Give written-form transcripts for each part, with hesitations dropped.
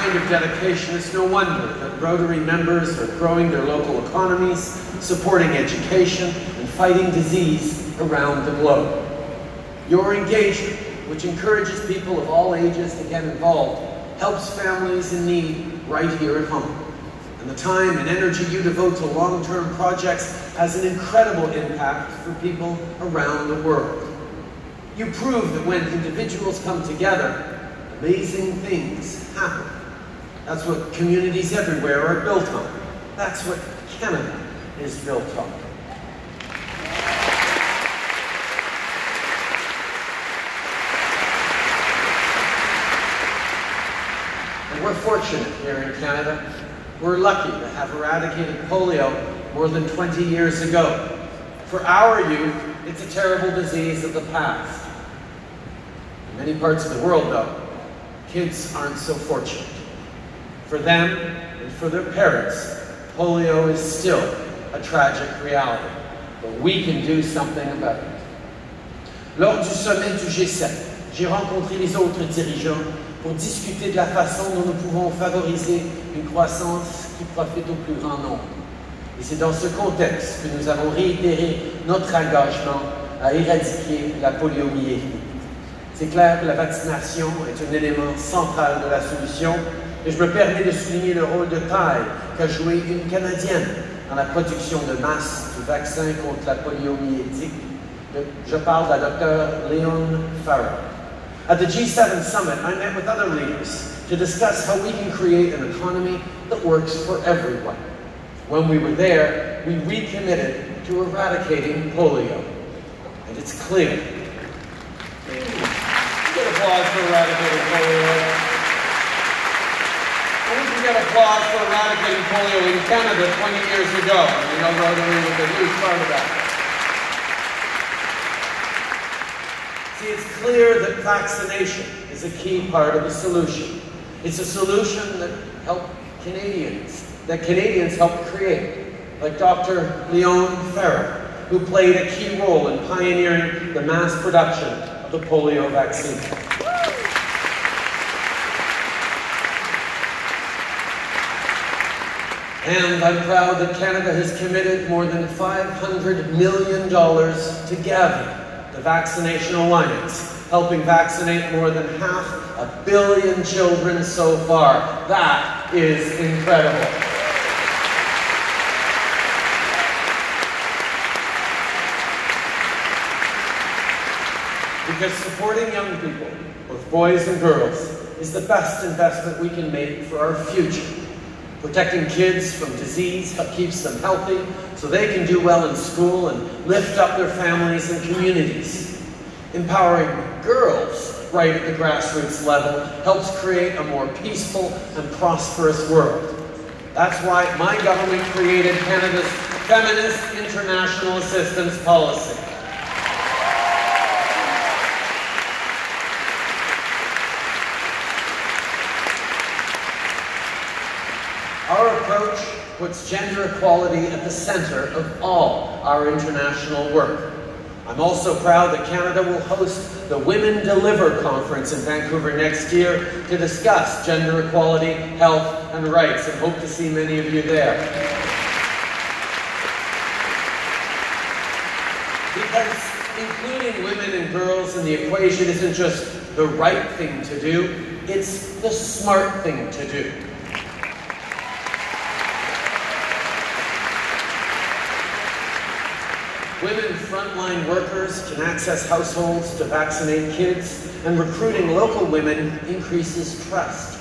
kind of dedication, it's no wonder that Rotary members are growing their local economies, supporting education, and fighting disease around the globe. Your engagement, which encourages people of all ages to get involved, helps families in need right here at home. And the time and energy you devote to long-term projects has an incredible impact for people around the world. You prove that when individuals come together, amazing things happen. That's what communities everywhere are built on. That's what Canada is built on. And we're fortunate here in Canada. We're lucky to have eradicated polio more than 20 years ago. For our youth, it's a terrible disease of the past. In many parts of the world, though, kids aren't so fortunate. For them and for their parents, polio is still a tragic reality. But we can do something about it. Lors du sommet du G7, j'ai rencontré les autres dirigeants pour discuter de la façon dont nous pouvons favoriser une croissance qui profite au plus grand nombre. Et c'est dans ce contexte que nous avons réitéré notre engagement à éradiquer la poliomyélie. C'est clair que la vaccination est un élément central de la solution et je me permets de souligner le rôle de taille qu'a joué une Canadienne dans la production de masse du vaccin contre la poliomyétique. Je parle de la docteure Leon Farrell. At the G7 summit, I met with other leaders to discuss how we can create an economy that works for everyone. When we were there, we recommitted to eradicating polio. And it's clear. Get applause for eradicating polio. And we can get applause for eradicating polio in Canada 20 years ago. You know, Rotary was a huge part of that. See, it's clear that vaccination is a key part of the solution. It's a solution that Canadians helped create, like Dr. Leon Farrell, who played a key role in pioneering the mass production of the polio vaccine. And I'm proud that Canada has committed more than $500 million to gather the Vaccination Alliance, helping vaccinate more than 500 million children so far. That is incredible. Because supporting young people, both boys and girls, is the best investment we can make for our future. Protecting kids from disease keeps them healthy so they can do well in school and lift up their families and communities. Empowering girls right at the grassroots level helps create a more peaceful and prosperous world. That's why my government created Canada's Feminist International Assistance Policy. Our approach puts gender equality at the center of all our international work. I'm also proud that Canada will host the Women Deliver Conference in Vancouver next year to discuss gender equality, health, and rights, and hope to see many of you there. Because including women and girls in the equation isn't just the right thing to do, it's the smart thing to do. Women frontline workers can access households to vaccinate kids, and recruiting local women increases trust.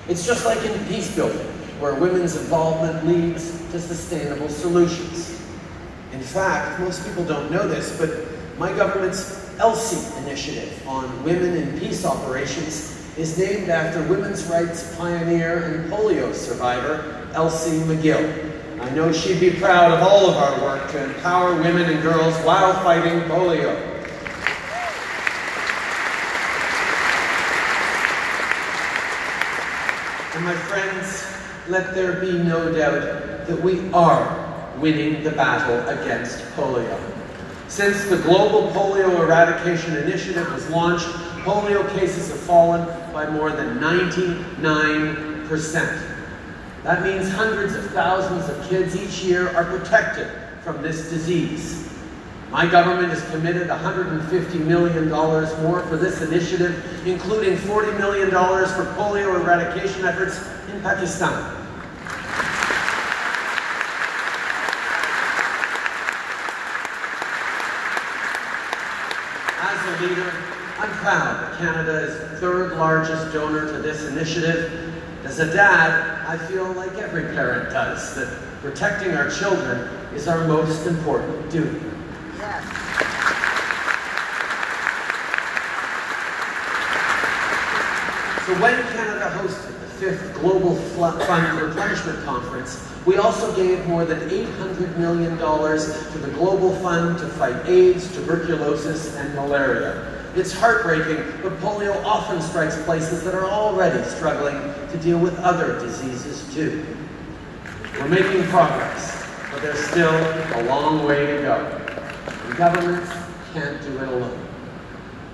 It's just like in peace building, where women's involvement leads to sustainable solutions. In fact, most people don't know this, but my government's ELSI initiative on women in peace operations is named after women's rights pioneer and polio survivor, Elsie McGill. I know she'd be proud of all of our work to empower women and girls while fighting polio. And my friends, let there be no doubt that we are winning the battle against polio. Since the Global Polio Eradication Initiative was launched, polio cases have fallen by more than 99%. 100%. That means hundreds of thousands of kids each year are protected from this disease. My government has committed $150 million more for this initiative, including $40 million for polio eradication efforts in Pakistan. As a leader, I'm proud that Canada is the third largest donor to this initiative. As a dad, I feel like every parent does, that protecting our children is our most important duty. Yes. So when Canada hosted the 5th Global Fund Replenishment Conference, we also gave more than $800 million to the Global Fund to fight AIDS, tuberculosis, and malaria. It's heartbreaking, but polio often strikes places that are already struggling to deal with other diseases too. We're making progress, but there's still a long way to go. And governments can't do it alone.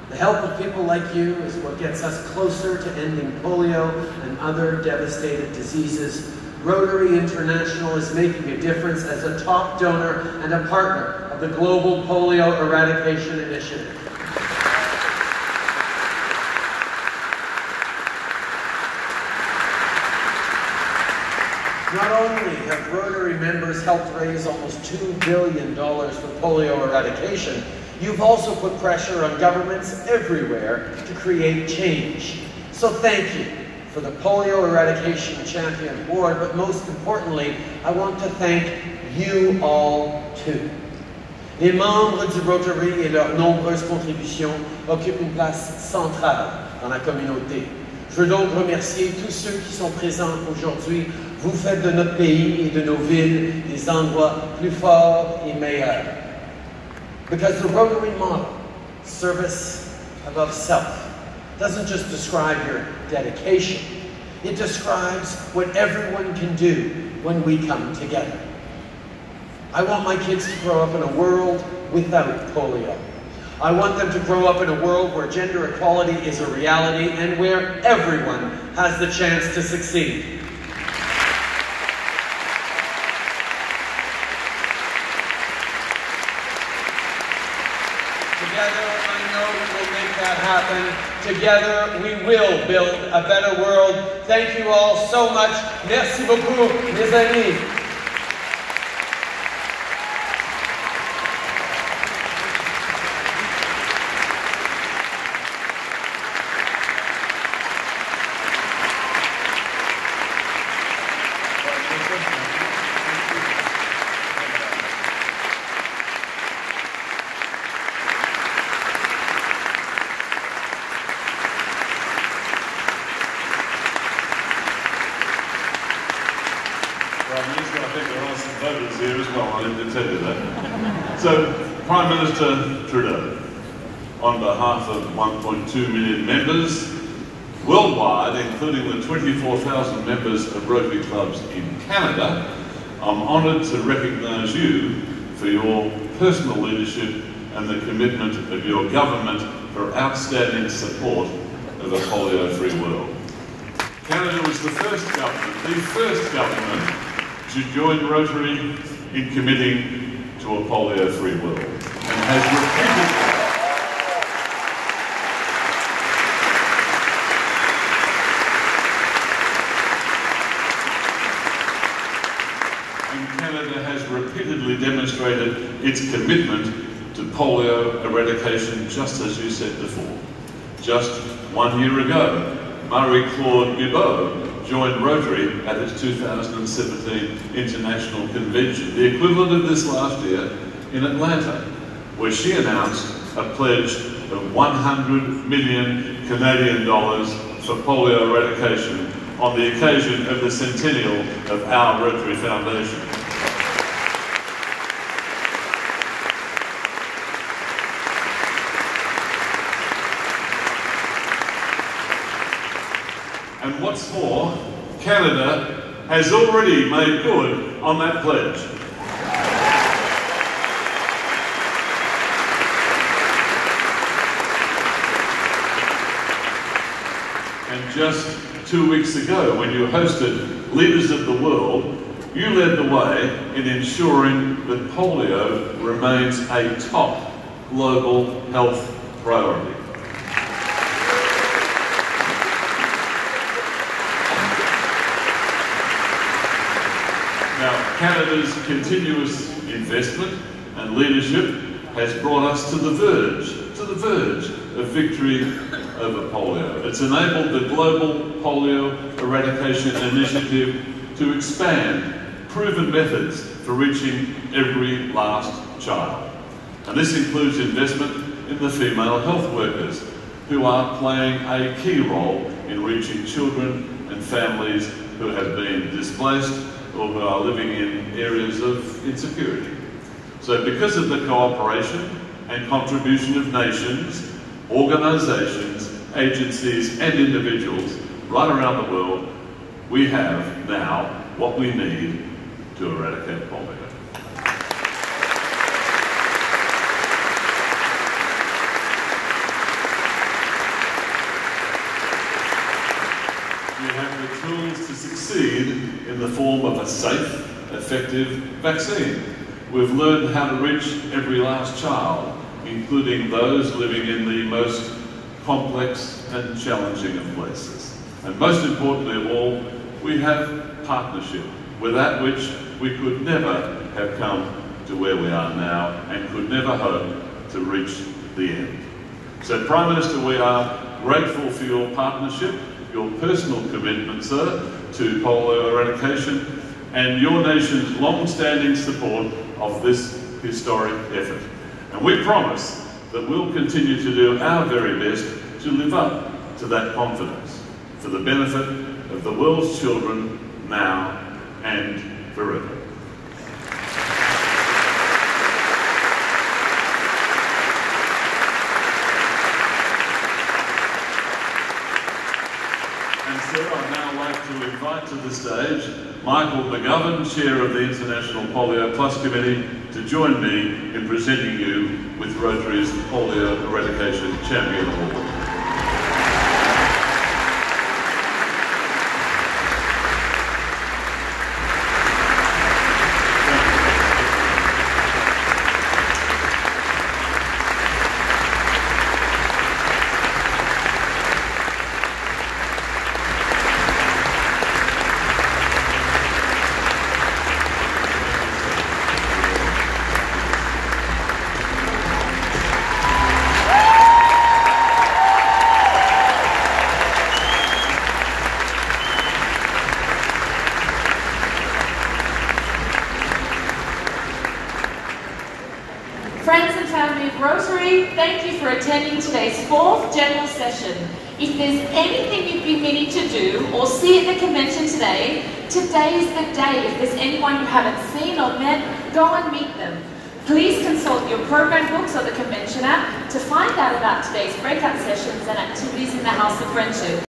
The help of people like you is what gets us closer to ending polio and other devastating diseases. Rotary International is making a difference as a top donor and a partner of the Global Polio Eradication Initiative. Not only have Rotary members helped raise almost $2 billion for polio eradication, you've also put pressure on governments everywhere to create change. So thank you for the Polio Eradication Champion Award, but most importantly, I want to thank you all too. Les membres du Rotary et leurs nombreuses contributions occupent une place centrale dans la communauté. Je veux donc remercier tous ceux qui sont présents aujourd'hui. Vous faites de notre pays et de nos villes des endroits plus forts et meilleurs. Because the Rotary model, service above self, doesn't just describe your dedication. It describes what everyone can do when we come together. I want my kids to grow up in a world without polio. I want them to grow up in a world where gender equality is a reality and where everyone has the chance to succeed. Together, I know we will make that happen. Together, we will build a better world. Thank you all so much. Merci beaucoup, mes amis. Here as well, I didn't tell you that. So, Prime Minister Trudeau, on behalf of 1.2 million members worldwide, including the 24,000 members of Rotary clubs in Canada, I'm honoured to recognise you for your personal leadership and the commitment of your government for outstanding support of a polio-free world. Canada was the first government to join Rotary in committing to a polio-free world, and has repeatedly demonstrated its commitment to polio eradication, just as you said before. Just 1 year ago, Marie-Claude Guibot joined Rotary at its 2017 International Convention, the equivalent of this last year in Atlanta, where she announced a pledge of 100 million Canadian dollars for polio eradication on the occasion of the centennial of our Rotary Foundation. And what's more, Canada has already made good on that pledge. And just 2 weeks ago when you hosted Leaders of the World, you led the way in ensuring that polio remains a top global health priority. Now, Canada's continuous investment and leadership has brought us to the verge of victory over polio. It's enabled the Global Polio Eradication Initiative to expand proven methods for reaching every last child. And this includes investment in the female health workers, who are playing a key role in reaching children and families who have been displaced or who are living in areas of insecurity. So because of the cooperation and contribution of nations, organisations, agencies and individuals right around the world, we have now what we need to eradicate polio. We have the tools to succeed in the form of a safe, effective vaccine. We've learned how to reach every last child, including those living in the most complex and challenging of places. And most importantly of all, we have partnership, without which we could never have come to where we are now and could never hope to reach the end. So Prime Minister, we are grateful for your partnership, your personal commitment, sir, to polio eradication and your nation's long-standing support of this historic effort. And we promise that we'll continue to do our very best to live up to that confidence for the benefit of the world's children now and forever. And so I'd now like to invite to the stage Michael McGovern, Chair of the International Polio Plus Committee, to join me in presenting you with Rotary's Polio Eradication Champion Award. Friends and family of Rotary, thank you for attending today's 4th General Session. If there's anything you've been meaning to do or see at the convention today, today's the day. If there's anyone you haven't seen or met, go and meet them. Please consult your program books or the convention app to find out about today's breakout sessions and activities in the House of Friendship.